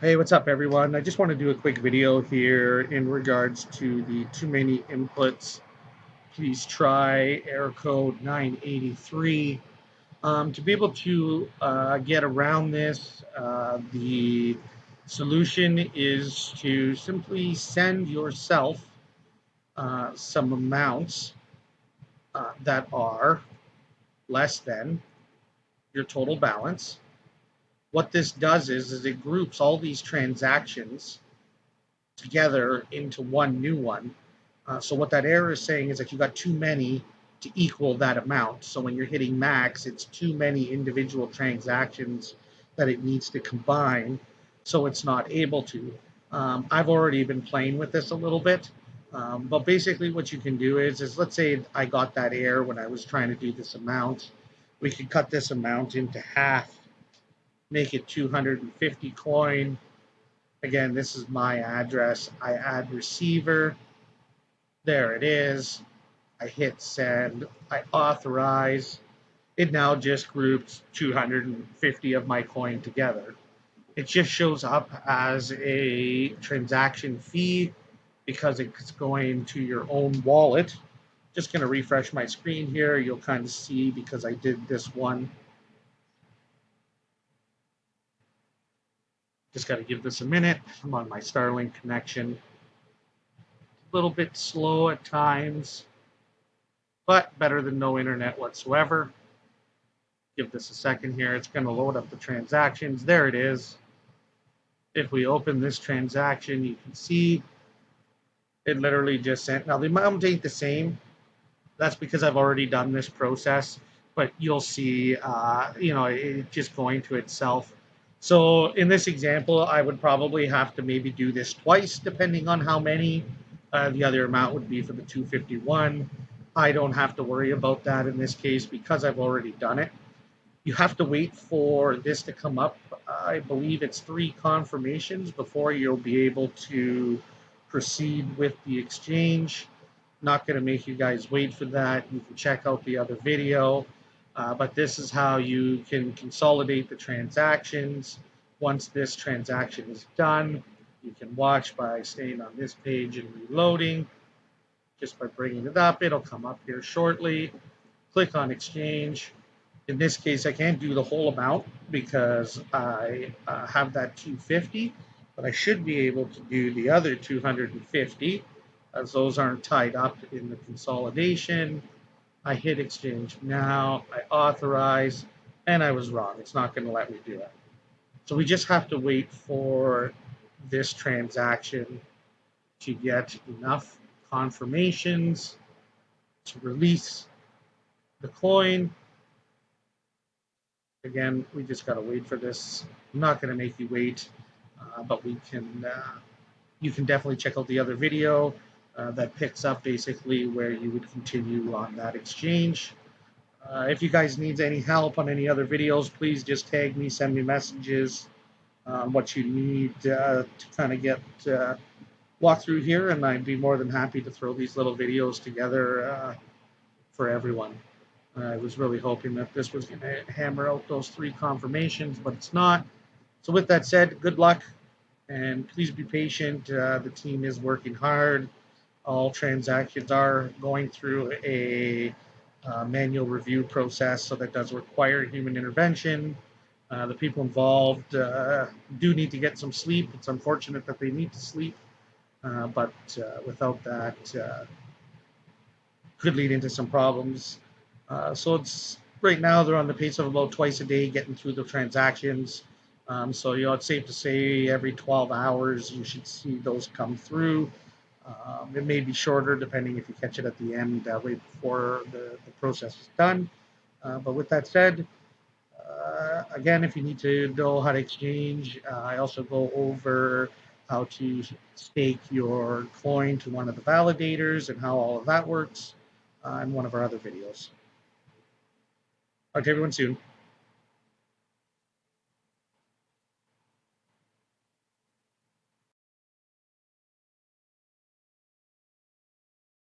Hey, what's up, everyone? I just want to do a quick video here in regards to the too many inputs. Please try error code 983. To be able to get around this, the solution is to simply send yourself some amounts that are less than your total balance. What this does is it groups all these transactions together into one new one. So what that error is saying is that you got too many to equal that amount. So when you're hitting max, it's too many individual transactions that it needs to combine, so it's not able to. I've already been playing with this a little bit, but basically what you can do is let's say I got that error when I was trying to do this amount. We could cut this amount into half, make it 250 coin. Again, this is my address. I add receiver. There it is. I hit send. I authorize. It now just groups 250 of my coin together. It just shows up as a transaction fee because it's going to your own wallet. Just going to refresh my screen here. You'll kind of see because I did this one. Just got to give this a minute. I'm on my Starlink connection. A little bit slow at times, but better than no internet whatsoever. Give this a second here. It's going to load up the transactions. There it is. If we open this transaction, you can see it literally just sent. Now, the amount ain't the same. That's because I've already done this process, but you'll see, it just going to itself. So in this example, I would probably have to maybe do this twice, depending on how many. The other amount would be for the 251. I don't have to worry about that in this case because I've already done it. You have to wait for this to come up. I believe it's 3 confirmations before you'll be able to proceed with the exchange. Not going to make you guys wait for that. You can check out the other video. But this is how you can consolidate the transactions. Once this transaction is done, you can watch by staying on this page and reloading. Just by bringing it up, it'll come up here shortly. Click on exchange. In this case, I can't do the whole amount because I have that 250, but I should be able to do the other 250 as those aren't tied up in the consolidation. I hit exchange now, I authorize, and I was wrong. It's not going to let me do it. So we just have to wait for this transaction to get enough confirmations to release the coin. Again, we just got to wait for this. I'm not going to make you wait, but you can definitely check out the other video that picks up basically where you would continue on that exchange. If you guys need any help on any other videos, please just tag me, send me messages, what you need to kind of get walk through here, and I'd be more than happy to throw these little videos together for everyone. I was really hoping that this was going to hammer out those 3 confirmations, but it's not. So with that said, good luck, and please be patient. The team is working hard. All transactions are going through a manual review process, so that does require human intervention. The people involved do need to get some sleep. It's unfortunate that they need to sleep, but without that, could lead into some problems. So it's right now they're on the pace of about twice a day getting through the transactions. So it's safe to say every 12 hours you should see those come through. It may be shorter depending if you catch it at the end, way before the process is done. But with that said, again, if you need to know how to exchange, I also go over how to stake your coin to one of the validators and how all of that works in one of our other videos. Talk to everyone soon.